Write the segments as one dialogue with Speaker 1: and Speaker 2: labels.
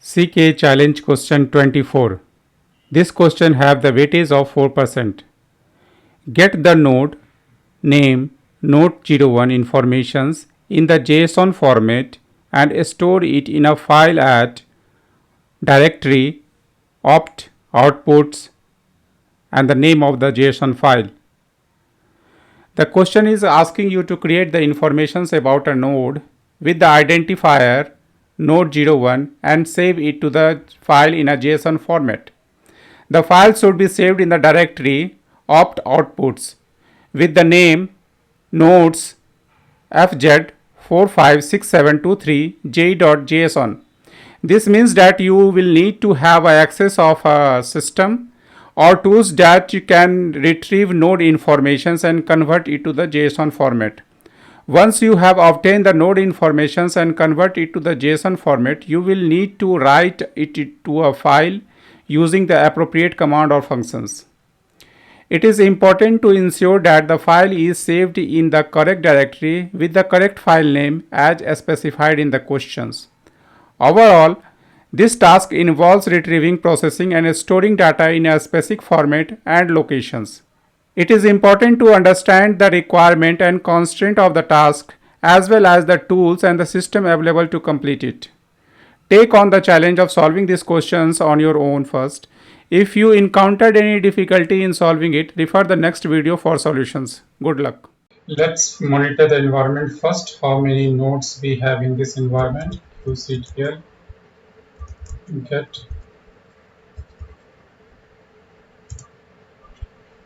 Speaker 1: CKA Challenge Question 24. This question have the weightage of 4%. Get the node name node01 informations in the JSON format and store it in a file at directory opt outputs and the name of the JSON file. The question is asking you to create the informations about a node with the identifier node01 and save it to the file in a JSON format. The file should be saved in the directory opt outputs with the name nodes fz456723j.json. This means that you will need to have access of a system or tools that you can retrieve node informations and convert it to the JSON format. Once you have obtained the node informations and convert it to the JSON format, you will need to write it to a file using the appropriate command or functions. It is important to ensure that the file is saved in the correct directory with the correct file name as specified in the questions. Overall, this task involves retrieving, processing, and storing data in a specific format and locations. It is important to understand the requirement and constraint of the task as well as the tools and the system available to complete it. Take on the challenge of solving these questions on your own first. If you encountered any difficulty in solving it, refer the next video for solutions. Good luck. Let's monitor the environment first. How many nodes we have in this environment? You see it here. Get.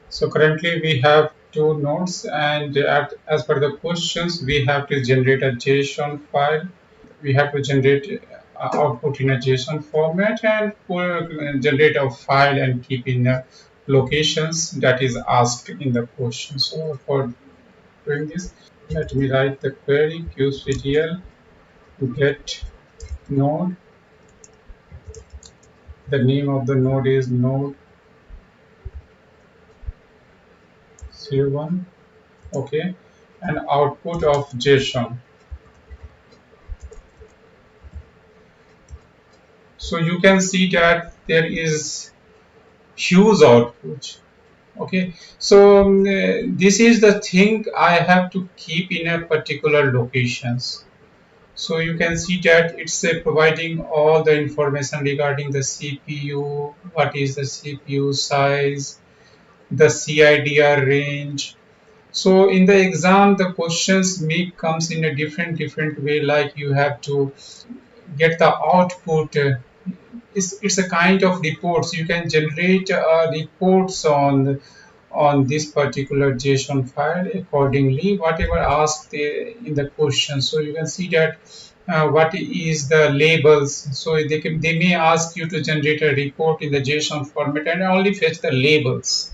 Speaker 1: So currently we have 2 nodes, and as per the questions we have to generate a JSON file. We have to generate output in a JSON format and generate a file and keep in locations that is asked in the question. So for doing this, let me write the query qctl get node. The name of the node is node 01. Okay, and output of JSON. So you can see that there is huge output. Okay, so this is the thing I have to keep in a particular locations. So you can see that it's providing all the information regarding the CPU, what is the CPU size, the CIDR range. So in the exam, the questions may comes in a different way, like you have to get the output. It's a kind of reports. You can generate reports on this particular JSON file accordingly, whatever asked in the question. So you can see that what is the labels. So they may ask you to generate a report in the JSON format and only fetch the labels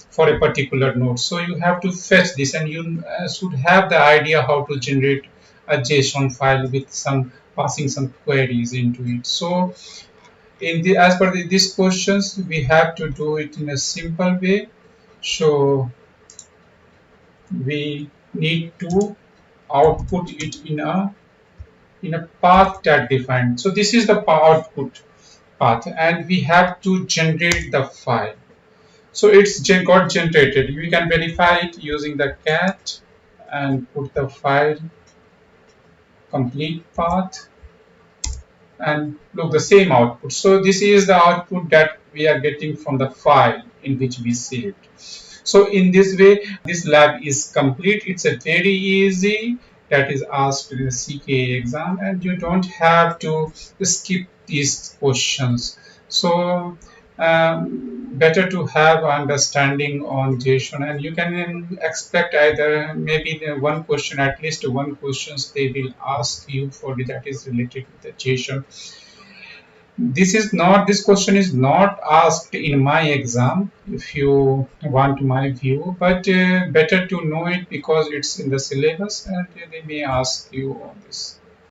Speaker 1: for a particular node. So you have to fetch this, and you should have the idea how to generate a JSON file with some passing some queries into it. So as per these questions, we have to do it in a simple way. So we need to output it in a path that defined. So this is the output path, and we have to generate the file. So it's got generated. We can verify it using the cat and put the file complete path and look the same output. So this is the output that we are getting from the file in which we saved. So in this way, this lab is complete. It's a very easy that is asked in the CKA exam, and you don't have to skip these questions. So better to have understanding on JSON, and you can expect either maybe one question, at least one questions they will ask you for that is related to the JSON. This question is not asked in my exam if you want my view, but better to know it because it's in the syllabus and they may ask you on this.